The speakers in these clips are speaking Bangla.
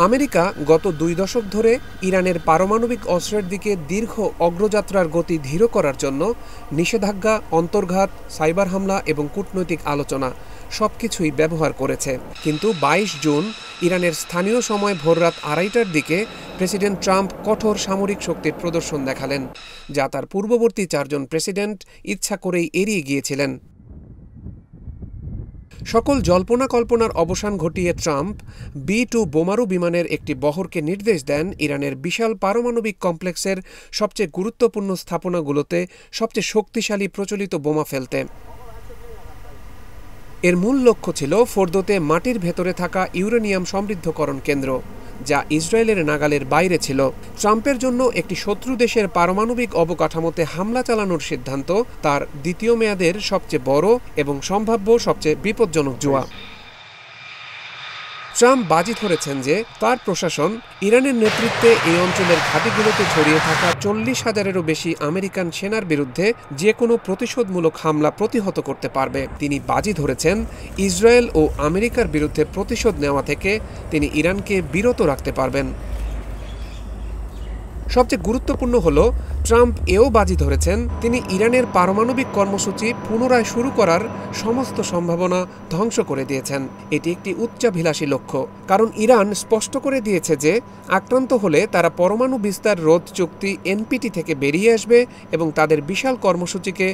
আমেরিকা গত ২ দশক ধরে ইরানের পারমাণবিক অস্ত্রের দিকে দীর্ঘ অগ্রযাত্রার গতি ধীর করার জন্য নিষেধাজ্ঞা, অন্তর্ঘাত, সাইবার হামলা এবং কূটনৈতিক আলোচনা সবকিছুই ব্যবহার করেছে। কিন্তু ২২ জুন ইরানের স্থানীয় সময় ভোররাত ২:৩০টার দিকে প্রেসিডেন্ট ট্রাম্প কঠোর সামরিক শক্তির প্রদর্শন দেখালেন, যা তার পূর্ববর্তী ৪ জন প্রেসিডেন্ট ইচ্ছা করেই এড়িয়ে গিয়েছিলেন। সকল জল্পনা কল্পনার অবসান ঘটিয়ে ট্রাম্প B-2 বোমারু বিমানের একটি বহরকে নির্দেশ দেন ইরানের বিশাল পারমাণবিক কমপ্লেক্সের সবচেয়ে গুরুত্বপূর্ণ স্থাপনাগুলোতে সবচেয়ে শক্তিশালী প্রচলিত বোমা ফেলতে। এর মূল লক্ষ্য ছিল ফোর্দোতে মাটির ভেতরে থাকা ইউরেনিয়াম সমৃদ্ধকরণ কেন্দ্র, যা ইসরায়েলের নাগালের বাইরে ছিল। ট্রাম্পের জন্য একটি শত্রু দেশের পারমাণবিক অবকাঠামোতে হামলা চালানোর সিদ্ধান্ত তার দ্বিতীয় মেয়াদের সবচেয়ে বড় এবং সম্ভাব্য সবচেয়ে বিপজ্জনক জুয়া। ট্রাম্প বাজি ধরেছেন যে তার প্রশাসন ইরানের নেতৃত্বে এই অঞ্চলের ঘাঁটিগুলোতে ছড়িয়ে থাকা ৪০,০০০-এরও বেশি আমেরিকান সেনার বিরুদ্ধে যে কোনো প্রতিশোধমূলক হামলা প্রতিহত করতে পারবে। তিনি বাজি ধরেছেন ইসরায়েল ও আমেরিকার বিরুদ্ধে প্রতিশোধ নেওয়া থেকে তিনি ইরানকে বিরত রাখতে পারবেন। সবচেয়ে গুরুত্বপূর্ণ হল, ট্রাম্প এও বাজি ধরেছেন তিনি ইরানের পারমাণবিক কর্মসূচি পুনরায় শুরু করার সমস্ত সম্ভাবনা ধ্বংস করে দিয়েছেন। এটি একটি উচ্চাভিলাষী লক্ষ্য, কারণ ইরান স্পষ্ট করে দিয়েছে যে আক্রান্ত হলে তারা পরমাণু বিস্তার রোধ চুক্তি NPT থেকে বেরিয়ে আসবে এবং তাদের বিশাল কর্মসূচিকে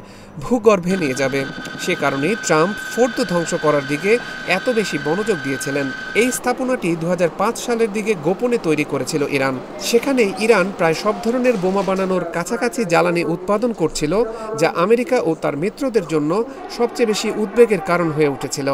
ভূগর্ভে নিয়ে যাবে। সে কারণেই ট্রাম্প ফোর্দো ধ্বংস করার দিকে এত বেশি মনোযোগ দিয়েছিলেন। এই স্থাপনাটি ২০০৫ সালের দিকে গোপনে তৈরি করেছিল ইরান। সেখানে ইরান প্রায় সব ধরনের বোমা বানানোর কাছাকাছি জ্বালানি উৎপাদন করছিল, যা আমেরিকা ও তার মিত্রদের জন্য সবচেয়ে বেশি উদ্বেগের কারণ হয়ে উঠেছিল।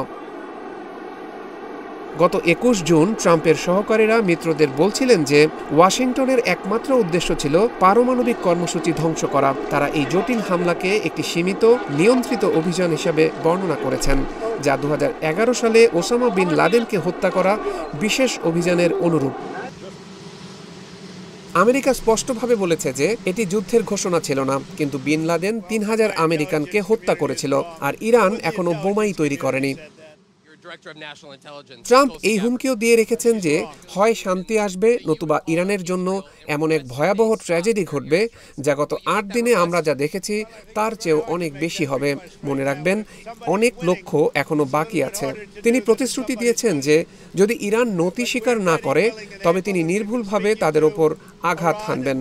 গত ২১ জুন ট্রাম্পের সহকারীরা মিত্রদের বলছিলেন যে ওয়াশিংটনের একমাত্র উদ্দেশ্য ছিল পারমাণবিক কর্মসূচি ধ্বংস করা। তারা এই জটিল হামলাকে একটি সীমিত, নিয়ন্ত্রিত অভিযান হিসাবে বর্ণনা করেছেন, যা ২০১১ সালে ওসামা বিন লাদেনকে হত্যা করা বিশেষ অভিযানের অনুরূপ। আমেরিকা স্পষ্টভাবে বলেছে যে এটি যুদ্ধের ঘোষণা ছিল না, কিন্তু বিন লাদেন ৩,০০০ আমেরিকানকে হত্যা করেছিল, আর ইরান এখনও বোমাই তৈরি করেনি। ট্রাম্প এই হুমকিও দিয়ে রেখেছেন যে হয় শান্তি আসবে, নতুবা ইরানের জন্য এমন এক ভয়াবহ ট্র্যাজেডি ঘটবে যা গত ৮ দিনে আমরা যা দেখেছি তার চেয়েও অনেক বেশি হবে। মনে রাখবেন, অনেক লক্ষ্য এখনো বাকি আছে। তিনি প্রতিশ্রুতি দিয়েছেন যে যদি ইরান নতি স্বীকার না করে, তবে তিনি নির্ভুলভাবে তাদের ওপর আঘাত হানবেন।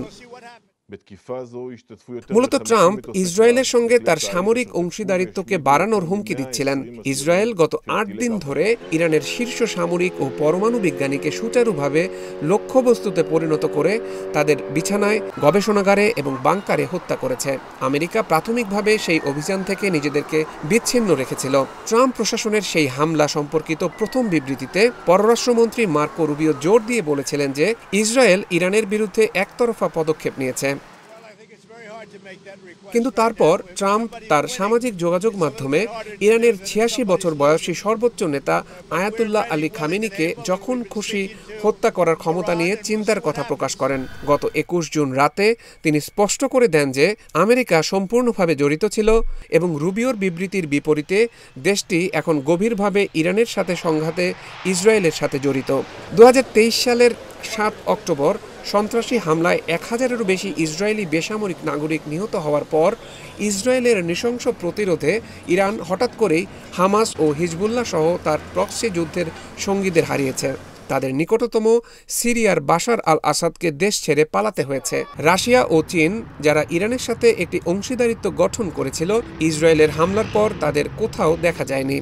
মূলত ট্রাম্প ইসরায়েলের সঙ্গে তার সামরিক অংশীদারিত্বকে বাড়ানোর হুমকি দিচ্ছিলেন। ইসরায়েল গত ৮ দিন ধরে ইরানের শীর্ষ সামরিক ও পরমাণু বিজ্ঞানীকে সুচারুভাবে লক্ষ্যবস্তুতে পরিণত করে তাদের বিছানায়, গবেষণাগারে এবং বাংকারে হত্যা করেছে। আমেরিকা প্রাথমিকভাবে সেই অভিযান থেকে নিজেদেরকে বিচ্ছিন্ন রেখেছিল। ট্রাম্প প্রশাসনের সেই হামলা সম্পর্কিত প্রথম বিবৃতিতে পররাষ্ট্রমন্ত্রী মার্কো রুবিও জোর দিয়ে বলেছিলেন যে ইসরায়েল ইরানের বিরুদ্ধে একতরফা পদক্ষেপ নিয়েছে। কিন্তু তারপর ট্রাম্প তার সামাজিক যোগাযোগ মাধ্যমে ইরানের ৮৬ বছর বয়সী সর্বোচ্চ নেতা আয়াতুল্লাহ আলী খামেনিকে যখন খুশি হত্যা করার ক্ষমতা নিয়ে চিন্তার কথা প্রকাশ করেন। গত ২১ জুন রাতে তিনি স্পষ্ট করে দেন যে আমেরিকা সম্পূর্ণভাবে জড়িত ছিল এবং রুবিওর বিবৃতির বিপরীতে দেশটি এখন গভীরভাবে ইরানের সাথে সংঘাতে ইসরায়েলের সাথে জড়িত। ২০২৩ সালের ৭ অক্টোবর সন্ত্রাসী হামলায় ১,০০০-এরও বেশি ইসরায়েলি বেসামরিক নাগরিক নিহত হওয়ার পর ইসরায়েলের নৃশংস প্রতিরোধে ইরান হঠাৎ করেই হামাস ও হিজবুল্লাহ সহ তার প্রক্সি যুদ্ধের সঙ্গীদের হারিয়েছে। তাদের নিকটতম সিরিয়ার বাশার আল আসাদকে দেশ ছেড়ে পালাতে হয়েছে। রাশিয়া ও চীন, যারা ইরানের সাথে একটি অংশীদারিত্ব গঠন করেছিল, ইসরায়েলের হামলার পর তাদের কোথাও দেখা যায়নি।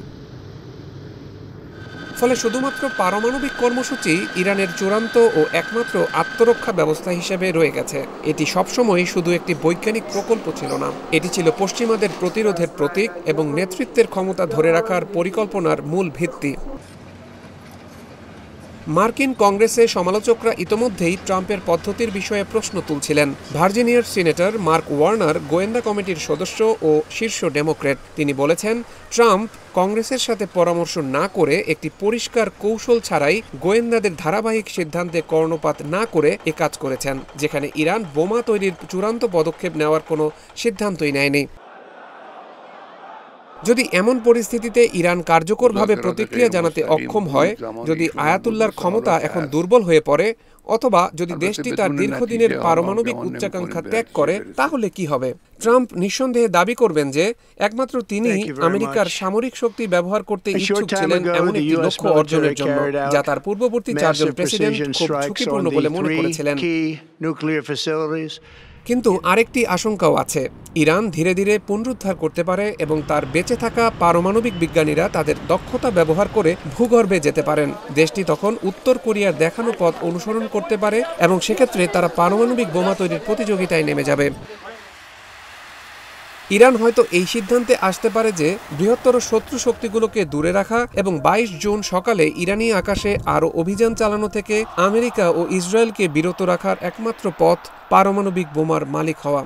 ফলে শুধুমাত্র পারমাণবিক কর্মসূচি ইরানের চূড়ান্ত ও একমাত্র আত্মরক্ষা ব্যবস্থা হিসেবে রয়ে গেছে। এটি সবসময় শুধু একটি বৈজ্ঞানিক প্রকল্প ছিল না, এটি ছিল পশ্চিমাদের প্রতিরোধের প্রতীক এবং নেতৃত্বের ক্ষমতা ধরে রাখার পরিকল্পনার মূল ভিত্তি। মার্কিন কংগ্রেসে সমালোচকরা ইতোমধ্যেই ট্রাম্পের পদ্ধতির বিষয়ে প্রশ্ন তুলছিলেন। ভার্জিনিয়ার সিনেটর মার্ক ওয়ার্নার গোয়েন্দা কমিটির সদস্য ও শীর্ষ ডেমোক্র্যাট। তিনি বলেছেন, ট্রাম্প কংগ্রেসের সাথে পরামর্শ না করে একটি পরিষ্কার কৌশল ছাড়াই গোয়েন্দাদের ধারাবাহিক সিদ্ধান্তে কর্ণপাত না করে এ কাজ করেছেন, যেখানে ইরান বোমা তৈরির চূড়ান্ত পদক্ষেপ নেওয়ার কোনো সিদ্ধান্তই নেয়নি। যদি এমন পরিস্থিতিতে ইরান কার্যকরভাবে প্রতিক্রিয়া জানাতে অক্ষম হয়, যদি আয়াতুল্লাহর ক্ষমতা এখন দুর্বল হয়ে পড়ে, অথবা যদি দেশটি তার দীর্ঘদিনের পারমাণবিক উচ্চাকাঙ্ক্ষা ত্যাগ করে, তাহলে কি হবে? ট্রাম্প নিঃসন্দেহে দাবি করবেন যে একমাত্র তিনিই আমেরিকার সামরিক শক্তি ব্যবহার করতে ইচ্ছুক ছিলেন এমন একটি লক্ষ্য অর্জনের জন্য, যা তার পূর্ববর্তী 4 জন প্রেসিডেন্ট খুব ঝুঁকিপূর্ণ বলে মনে করেছিলেন। কিন্তু আরেকটি আশঙ্কাও আছে। ইরান ধীরে ধীরে পুনরুদ্ধার করতে পারে এবং তার বেঁচে থাকা পারমাণবিক বিজ্ঞানীরা তাদের দক্ষতা ব্যবহার করে ভূগর্ভে যেতে পারেন। দেশটি তখন উত্তর কোরিয়ার দেখানো পথ অনুসরণ করতে পারে এবং সেক্ষেত্রে তারা পারমাণবিক বোমা তৈরির প্রতিযোগিতায় নেমে যাবে। ইরান হয়তো এই সিদ্ধান্তে আসতে পারে যে বৃহত্তর শত্রু শক্তিগুলোকে দূরে রাখা এবং 22 জুন সকালে ইরানি আকাশে আরও অভিযান চালানো থেকে আমেরিকা ও ইসরায়েলকে বিরত রাখার একমাত্র পথ পারমাণবিক বোমার মালিক হওয়া।